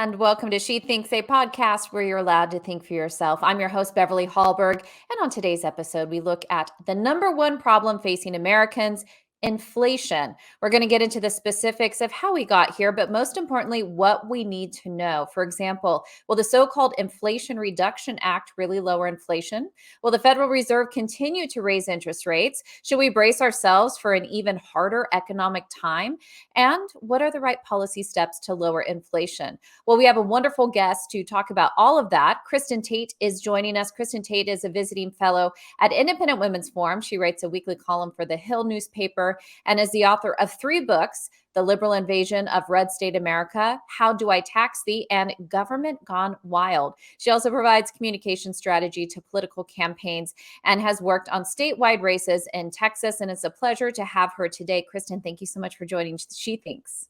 And welcome to She Thinks, a podcast where you're allowed to think for yourself. I'm your host, Beverly Hallberg. And on today's episode, we look at the number one problem facing Americans: inflation. We're going to get into the specifics of how we got here, but most importantly, what we need to know. For example, will the so-called Inflation Reduction Act really lower inflation? Will the Federal Reserve continue to raise interest rates? Should we brace ourselves for an even harder economic time? And what are the right policy steps to lower inflation? Well, we have a wonderful guest to talk about all of that. Kristin Tate is joining us. Kristin Tate is a visiting fellow at Independent Women's Forum. She writes a weekly column for the Hill newspaper and is the author of 3 books: The Liberal Invasion of Red State America, How Do I Tax Thee, and Government Gone Wild. She also provides communication strategy to political campaigns and has worked on statewide races in Texas. And it's a pleasure to have her today. Kristin, thank you so much for joining She Thinks.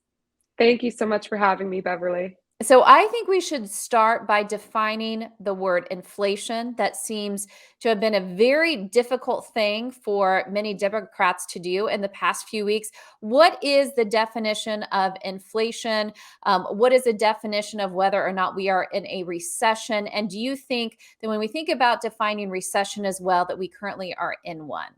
Thank you so much for having me, Beverly. So I think we should start by defining the word inflation. That seems to have been a very difficult thing for many Democrats to do in the past few weeks. What is the definition of inflation? What is the definition of whether or not we are in a recession? And do you think that when we think about defining recession as well, that we currently are in one?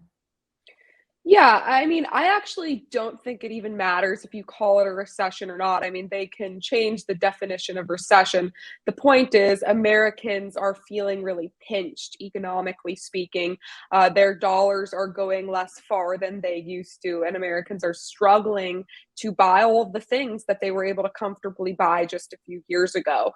Yeah, I mean, I actually don't think it even matters if you call it a recession or not. I mean, they can change the definition of recession. The point is, Americans are feeling really pinched, economically speaking. Their dollars are going less far than they used to, and Americans are struggling to buy all of the things that they were able to comfortably buy just a few years ago.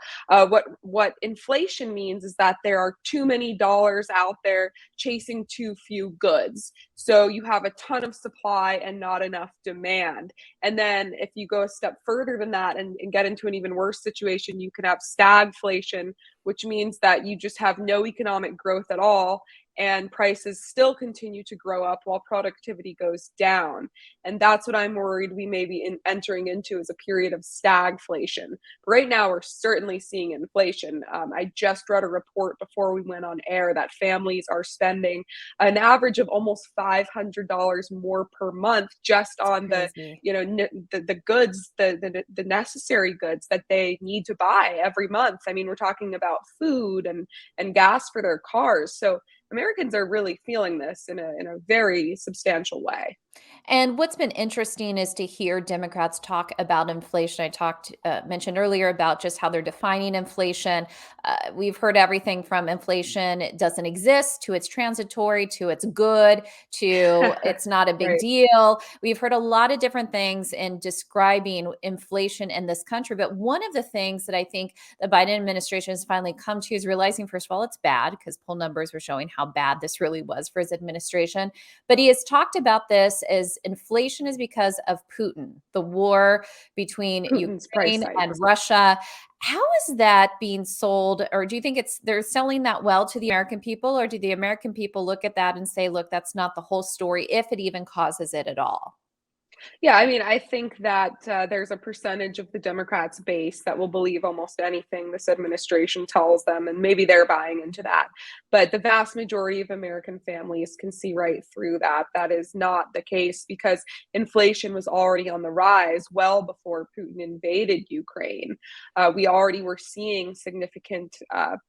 What inflation means is that there are too many dollars out there chasing too few goods. So you have a ton of supply and not enough demand. And then if you go a step further than that and get into an even worse situation, you can have stagflation, which means that you just have no economic growth at all, and prices still continue to grow up while productivity goes down. And that's what I'm worried we may be entering into, is a period of stagflation. But right now, we're certainly seeing inflation. I just read a report before we went on air that families are spending an average of almost $500 more per month just on the goods, the necessary goods that they need to buy every month. I mean, we're talking about food and gas for their cars. So Americans are really feeling this in a very substantial way. And what's been interesting is to hear Democrats talk about inflation. Mentioned earlier about just how they're defining inflation. We've heard everything from inflation it doesn't exist, to it's transitory, to it's good, to it's not a big Right. deal. We've heard a lot of different things in describing inflation in this country. But one of the things that I think the Biden administration has finally come to is realizing, first of all, it's bad, because poll numbers were showing how bad this really was for his administration. But he has talked about this as inflation is because of Putin, the war between Putin's price Ukraine and hikes. Russia. How is that being sold? Or do you think they're selling that well to the American people? Or do the American people look at that and say, look, that's not the whole story, if it even causes it at all? Yeah, I mean, I think that there's a percentage of the Democrats' base that will believe almost anything this administration tells them, and maybe they're buying into that. But the vast majority of American families can see right through that. That is not the case, because inflation was already on the rise well before Putin invaded Ukraine. We already were seeing significant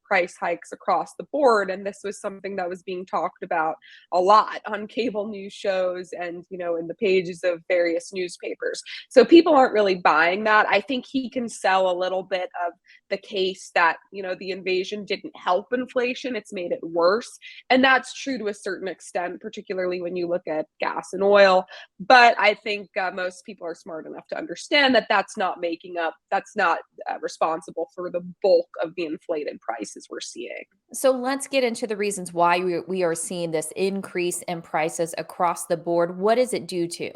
price hikes across the board, and this was something that was being talked about a lot on cable news shows and, in the pages of various newspapers. So people aren't really buying that. I think he can sell a little bit of the case that, the invasion didn't help inflation, it's made it worse. And that's true to a certain extent, particularly when you look at gas and oil. But I think most people are smart enough to understand that that's not responsible for the bulk of the inflated prices we're seeing. So let's get into the reasons why we are seeing this increase in prices across the board. What is it due to?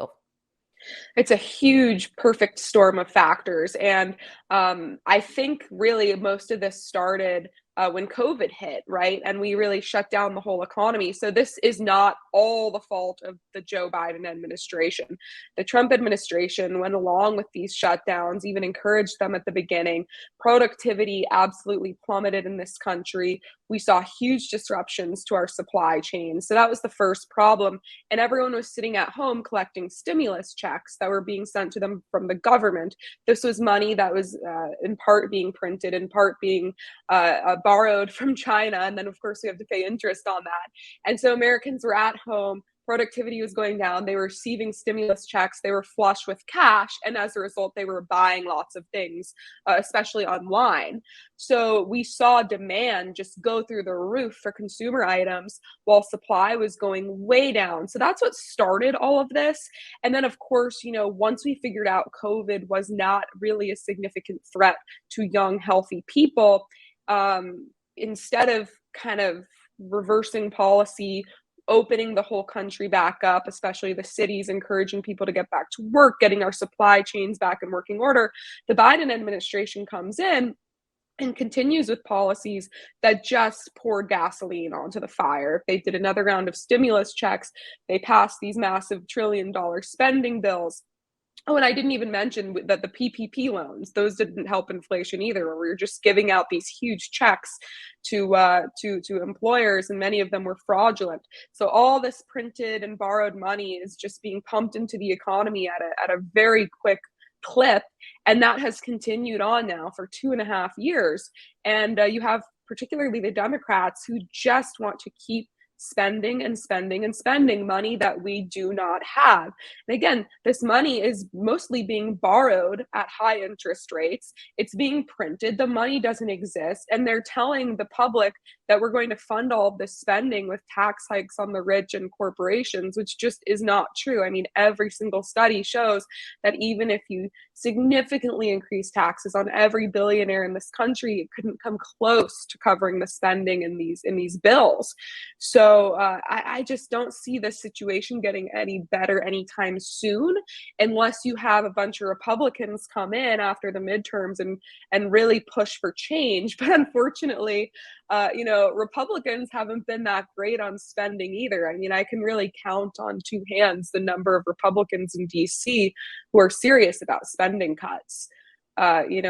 It's a huge perfect storm of factors. And I think really most of this started when COVID hit, right? And we really shut down the whole economy. So this is not all the fault of the Joe Biden administration. The Trump administration went along with these shutdowns, even encouraged them at the beginning. Productivity absolutely plummeted in this country. We saw huge disruptions to our supply chain. So that was the first problem. And everyone was sitting at home collecting stimulus checks that were being sent to them from the government. This was money that was in part being printed, in part being borrowed from China. And then, of course, we have to pay interest on that. And so Americans were at home. Productivity was going down. They were receiving stimulus checks. They were flush with cash. And as a result, they were buying lots of things, especially online. So we saw demand just go through the roof for consumer items while supply was going way down. So that's what started all of this. And then, of course, once we figured out COVID was not really a significant threat to young, healthy people, instead of kind of reversing policy, opening the whole country back up, especially the cities, encouraging people to get back to work, getting our supply chains back in working order, the Biden administration comes in and continues with policies that just poured gasoline onto the fire. They did another round of stimulus checks. They passed these massive $1 trillion spending bills. Oh, and I didn't even mention that the PPP loans, those didn't help inflation either, where we were just giving out these huge checks to employers, and many of them were fraudulent. So all this printed and borrowed money is just being pumped into the economy at a very quick clip, and that has continued on now for 2.5 years. And you have particularly the Democrats who just want to keep spending and spending and spending money that we do not have. And again, this money is mostly being borrowed at high interest rates. It's being printed. The money doesn't exist. And they're telling the public that we're going to fund all of this spending with tax hikes on the rich and corporations, which just is not true. I mean, every single study shows that even if you significantly increase taxes on every billionaire in this country, it couldn't come close to covering the spending in these bills. So I just don't see this situation getting any better anytime soon, unless you have a bunch of Republicans come in after the midterms and really push for change. But unfortunately, Republicans haven't been that great on spending either. I mean, I can really count on two hands the number of Republicans in DC who are serious about spending cuts.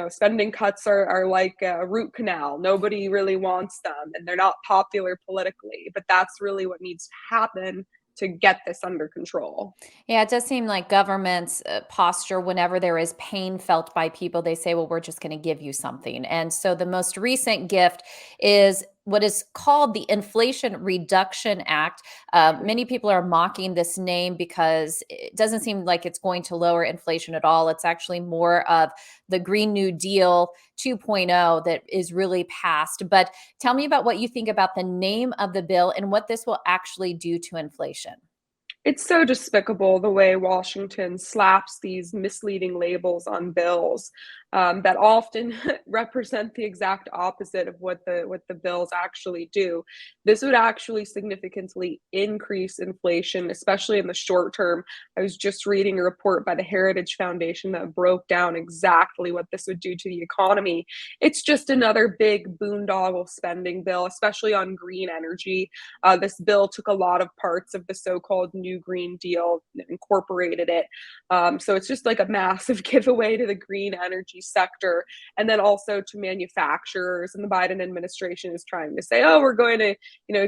Spending cuts are like a root canal. Nobody really wants them, and they're not popular politically, but that's really what needs to happen to get this under control. Yeah, it does seem like government's posture, whenever there is pain felt by people, they say, well, we're just going to give you something. And so the most recent gift is what is called the Inflation Reduction Act. Many people are mocking this name because it doesn't seem like it's going to lower inflation at all. It's actually more of the Green New Deal 2.0 that is really passed. But tell me about what you think about the name of the bill and what this will actually do to inflation. It's so despicable the way Washington slaps these misleading labels on bills that often represent the exact opposite of what the bills actually do. This would actually significantly increase inflation, especially in the short term. I was just reading a report by the Heritage Foundation that broke down exactly what this would do to the economy. It's just another big boondoggle spending bill, especially on green energy. This bill took a lot of parts of the so-called New Green Deal, incorporated it. So it's just like a massive giveaway to the green energy sector, and then also to manufacturers. And the Biden administration is trying to say, oh, we're going to,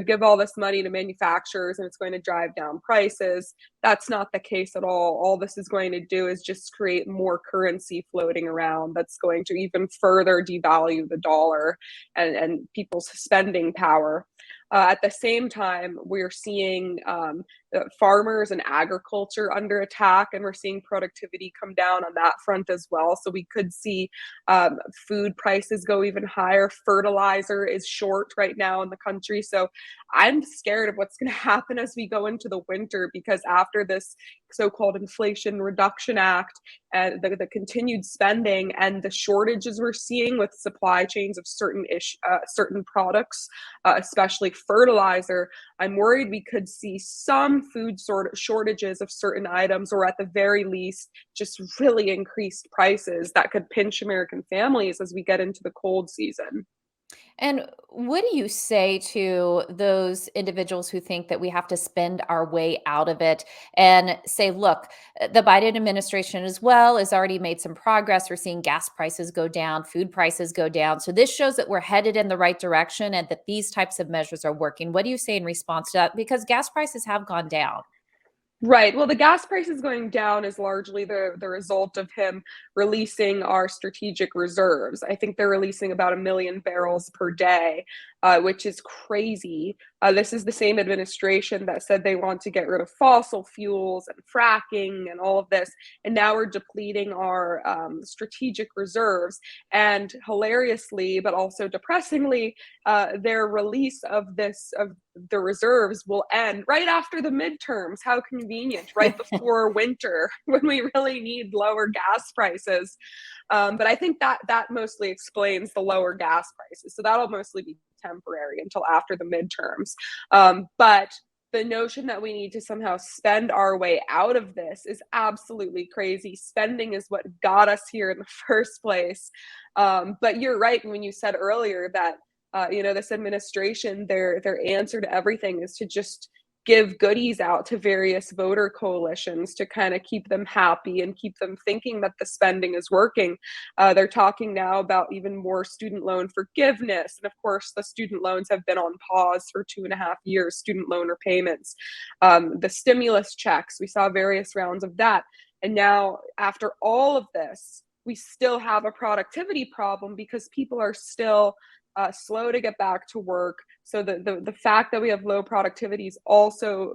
give all this money to manufacturers and it's going to drive down prices. That's not the case at all. All this is going to do is just create more currency floating around that's going to even further devalue the dollar and people's spending power. At the same time, we're seeing farmers and agriculture under attack, and we're seeing productivity come down on that front as well. So we could see food prices go even higher. Fertilizer is short right now in the country. So I'm scared of what's going to happen as we go into the winter, because after this so-called Inflation Reduction Act and the continued spending and the shortages we're seeing with supply chains of certain products, especially fertilizer, I'm worried we could see some food shortages of certain items, or at the very least, just really increased prices that could pinch American families as we get into the cold season. And what do you say to those individuals who think that we have to spend our way out of it and say, look, the Biden administration as well has already made some progress. We're seeing gas prices go down, food prices go down. So this shows that we're headed in the right direction and that these types of measures are working. What do you say in response to that? Because gas prices have gone down. Right. Well, the gas prices going down is largely the result of him releasing our strategic reserves. I think they're releasing about 1 million barrels per day, which is crazy. This is the same administration that said they want to get rid of fossil fuels and fracking and all of this, and now we're depleting our strategic reserves. And hilariously, but also depressingly, their release of the reserves will end right after the midterms. How convenient, right before winter when we really need lower gas prices. But I think that mostly explains the lower gas prices. So that'll mostly be temporary until after the midterms. But the notion that we need to somehow spend our way out of this is absolutely crazy. Spending is what got us here in the first place. But you're right when you said earlier that this administration, their answer to everything is to just give goodies out to various voter coalitions to kind of keep them happy and keep them thinking that the spending is working. They're talking now about even more student loan forgiveness. And of course, the student loans have been on pause for 2.5 years, student loan repayments. The stimulus checks, we saw various rounds of that. And now, after all of this, we still have a productivity problem because people are still slow to get back to work. So the fact that we have low productivity is also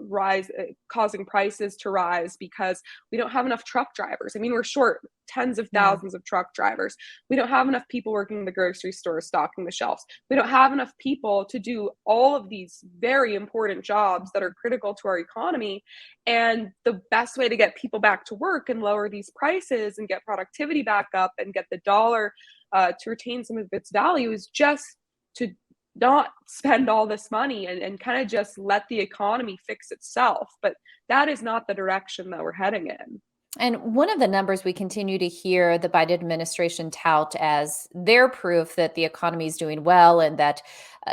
causing prices to rise because we don't have enough truck drivers. I mean, we're short tens of Yeah. thousands of truck drivers. We don't have enough people working in the grocery store, stocking the shelves. We don't have enough people to do all of these very important jobs that are critical to our economy. And the best way to get people back to work and lower these prices and get productivity back up and get the dollar to retain some of its value is just to not spend all this money and kind of just let the economy fix itself. But that is not the direction that we're heading in. And one of the numbers we continue to hear the Biden administration tout as their proof that the economy is doing well and that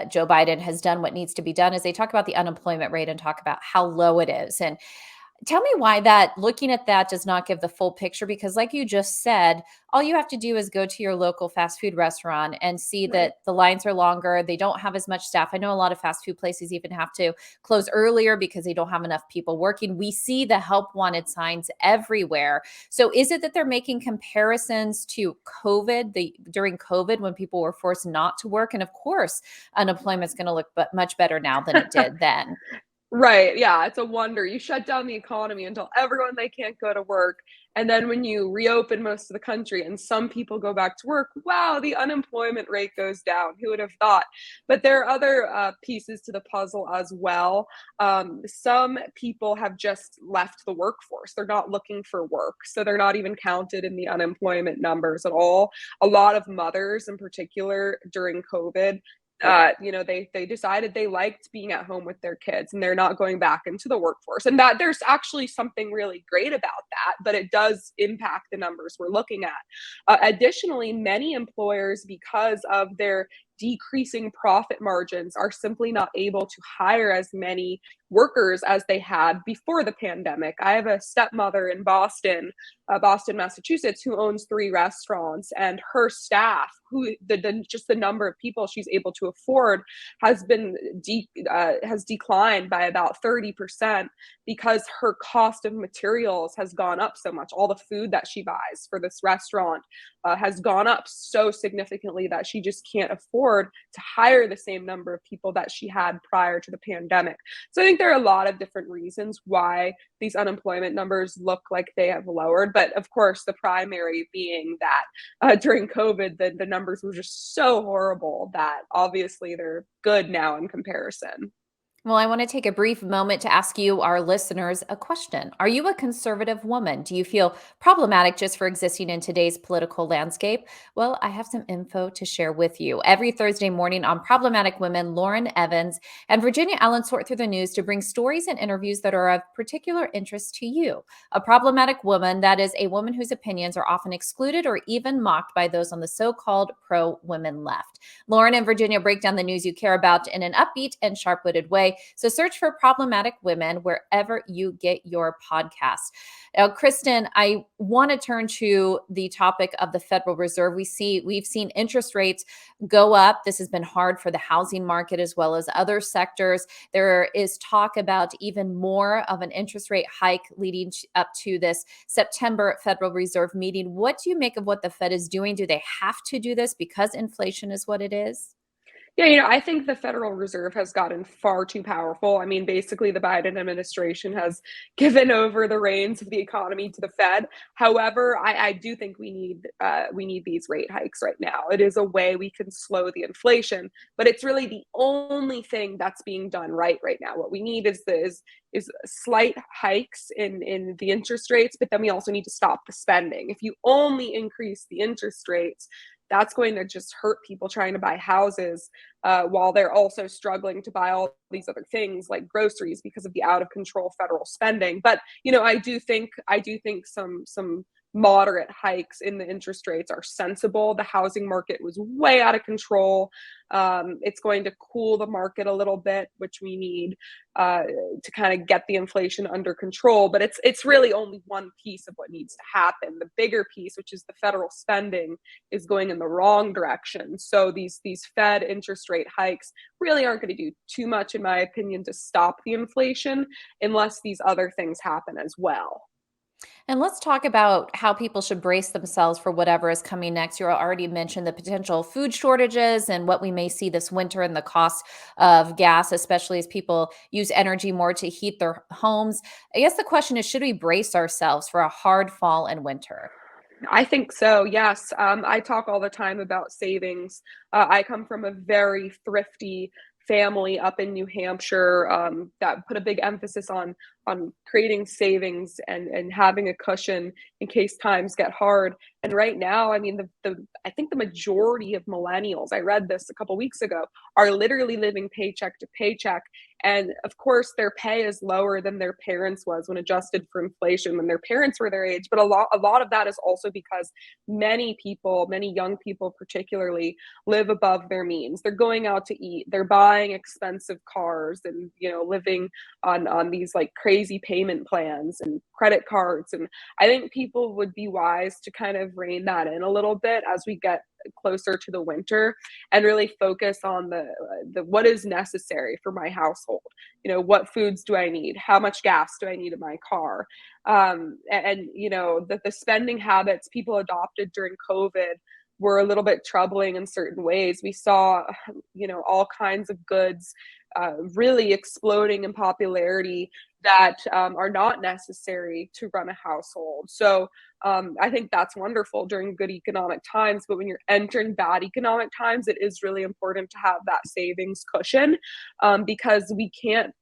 Joe Biden has done what needs to be done is they talk about the unemployment rate and talk about how low it is. And tell me why that looking at that does not give the full picture because like you just said, all you have to do is go to your local fast food restaurant and see Right. that the lines are longer, they don't have as much staff. I know a lot of fast food places even have to close earlier because they don't have enough people working. We see the help wanted signs everywhere. So is it that they're making comparisons to during COVID when people were forced not to work and of course unemployment's going to look much better now than it did then. Right, yeah, it's a wonder. You shut down the economy and tell everyone they can't go to work, and then when you reopen most of the country and some people go back to work, wow, the unemployment rate goes down. Who would have thought? But there are other pieces to the puzzle as well. Some people have just left the workforce. They're not looking for work, so they're not even counted in the unemployment numbers at all. A lot of mothers, in particular, during COVID, they decided they liked being at home with their kids and they're not going back into the workforce. And that there's actually something really great about that, but it does impact the numbers we're looking at. Additionally, many employers, because of their decreasing profit margins, are simply not able to hire as many workers as they had before the pandemic. I have a stepmother in Boston, Massachusetts, who owns 3 restaurants, and her staff, just the number of people she's able to afford, has declined by about 30% because her cost of materials has gone up so much. All the food that she buys for this restaurant has gone up so significantly that she just can't afford to hire the same number of people that she had prior to the pandemic. So I think there are a lot of different reasons why these unemployment numbers look like they have lowered. But of course, the primary being that during COVID, the numbers were just so horrible that obviously they're good now in comparison. Well, I want to take a brief moment to ask you, our listeners, a question. Are you a conservative woman? Do you feel problematic just for existing in today's political landscape? Well, I have some info to share with you. Every Thursday morning on Problematic Women, Lauren Evans and Virginia Allen sort through the news to bring stories and interviews that are of particular interest to you. A problematic woman, that is a woman whose opinions are often excluded or even mocked by those on the so called pro women left. Lauren and Virginia break down the news you care about in an upbeat and sharp witted way. So search for Problematic Women wherever you get your podcasts. Now, Kristin, I want to turn to the topic of the Federal Reserve. We've seen interest rates go up. This has been hard for the housing market as well as other sectors. There is talk about even more of an interest rate hike leading up to this September Federal Reserve meeting. What do you make of what the Fed is doing? Do they have to do this because inflation is what it is? Yeah, I think the Federal Reserve has gotten far too powerful. I mean, basically, the Biden administration has given over the reins of the economy to the Fed. However, I do think we need these rate hikes right now. It is a way we can slow the inflation, but it's really the only thing that's being done right now. What we need is slight hikes in the interest rates, but then we also need to stop the spending. If you only increase the interest rates, that's going to just hurt people trying to buy houses while they're also struggling to buy all these other things like groceries because of the out of control federal spending. But I do think some moderate hikes in the interest rates are sensible. The housing market was way out of control. It's going to cool the market a little bit, which we need to kind of get the inflation under control. But it's really only one piece of what needs to happen. The bigger piece, which is the federal spending, is going in the wrong direction. So these Fed interest rate hikes really aren't going to do too much, in my opinion, to stop the inflation unless these other things happen as well. And let's talk about how people should brace themselves for whatever is coming next. You already mentioned the potential food shortages and what we may see this winter and the cost of gas, especially as people use energy more to heat their homes. I guess the question is, should we brace ourselves for a hard fall and winter? I think so, yes. I talk all the time about savings. I come from a very thrifty family up in New Hampshire that put a big emphasis on creating savings and having a cushion in case times get hard. And right now, I mean, the I think the majority of millennials, I read this a couple weeks ago, are literally living paycheck to paycheck. And of course, their pay is lower than their parents was when adjusted for inflation when their parents were their age. But a lot of that is also because many people, many young people particularly, live above their means. They're going out to eat, they're buying expensive cars, and living on these like crazy payment plans and credit cards. And I think people would be wise to kind of rein that in a little bit as we get closer to the winter and really focus on the what is necessary for my household. What foods do I need? How much gas do I need in my car? The spending habits people adopted during COVID were a little bit troubling in certain ways. We saw, all kinds of goods really exploding in popularity that are not necessary to run a household. So I think that's wonderful during good economic times. But when you're entering bad economic times, it is really important to have that savings cushion because we can't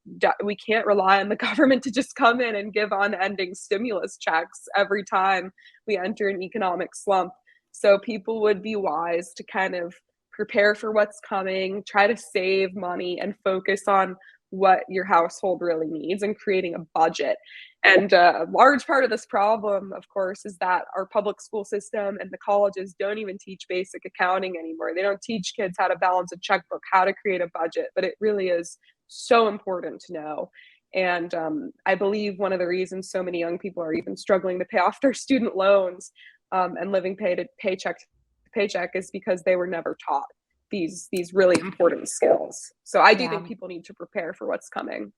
rely on the government to just come in and give unending stimulus checks every time we enter an economic slump. So people would be wise to kind of prepare for what's coming, try to save money, and focus on what your household really needs and creating a budget. And a large part of this problem, of course, is that our public school system and the colleges don't even teach basic accounting anymore. They don't teach kids how to balance a checkbook, how to create a budget, but it really is so important to know. And I believe one of the reasons so many young people are even struggling to pay off their student loans and living paycheck to paycheck is because they were never taught these really important skills. So I do Yeah. think people need to prepare for what's coming.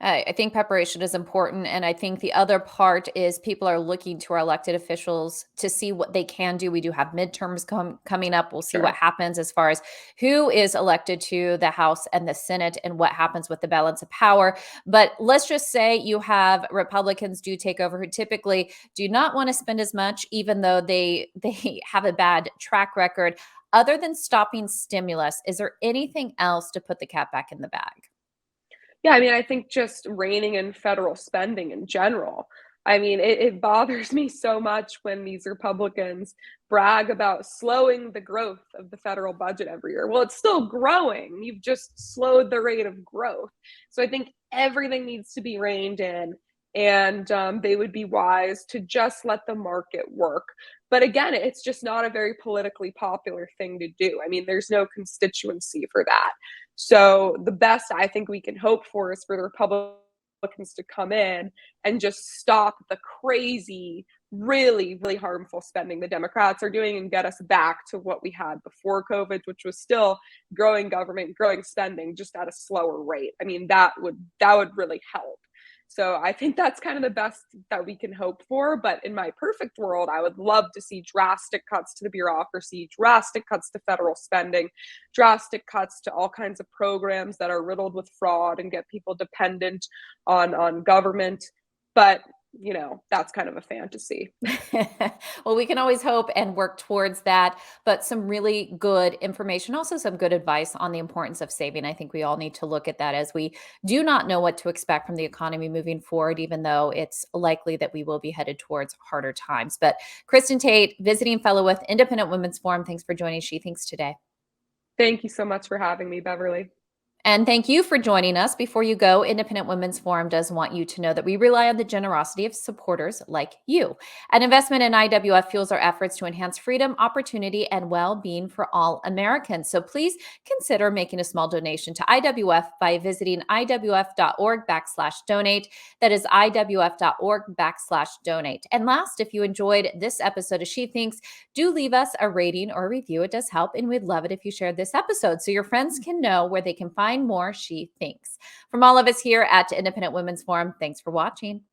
I think preparation is important. And I think the other part is people are looking to our elected officials to see what they can do. We do have midterms coming up. We'll see what Sure. happens as far as who is elected to the House and the Senate and what happens with the balance of power. But let's just say you have Republicans do take over who typically do not want to spend as much, even though they have a bad track record. Other than stopping stimulus, is there anything else to put the cat back in the bag? Yeah, I mean, I think just reining in federal spending in general. I mean, it bothers me so much when these Republicans brag about slowing the growth of the federal budget every year. Well, it's still growing. You've just slowed the rate of growth. So I think everything needs to be reined in, and they would be wise to just let the market work. But again, it's just not a very politically popular thing to do. I mean, there's no constituency for that. So the best I think we can hope for is for the Republicans to come in and just stop the crazy, really, really harmful spending the Democrats are doing and get us back to what we had before COVID, which was still growing government, growing spending, just at a slower rate. I mean, that would really help. So I think that's kind of the best that we can hope for. But in my perfect world, I would love to see drastic cuts to the bureaucracy, drastic cuts to federal spending, drastic cuts to all kinds of programs that are riddled with fraud and get people dependent on government. But that's kind of a fantasy. Well, we can always hope and work towards that, but some really good information, also some good advice on the importance of saving. I think we all need to look at that as we do not know what to expect from the economy moving forward, even though it's likely that we will be headed towards harder times. But Kristin Tate, visiting fellow with Independent Women's Forum, thanks for joining She Thinks today. Thank you so much for having me, Beverly. And thank you for joining us. Before you go, Independent Women's Forum does want you to know that we rely on the generosity of supporters like you. An investment in IWF fuels our efforts to enhance freedom, opportunity, and well-being for all Americans. So please consider making a small donation to IWF by visiting iwf.org/donate. That is iwf.org/donate. And last, if you enjoyed this episode of She Thinks, do leave us a rating or a review. It does help, and we'd love it if you shared this episode so your friends can know where they can find more She Thinks. From all of us here at Independent Women's Forum, thanks for watching.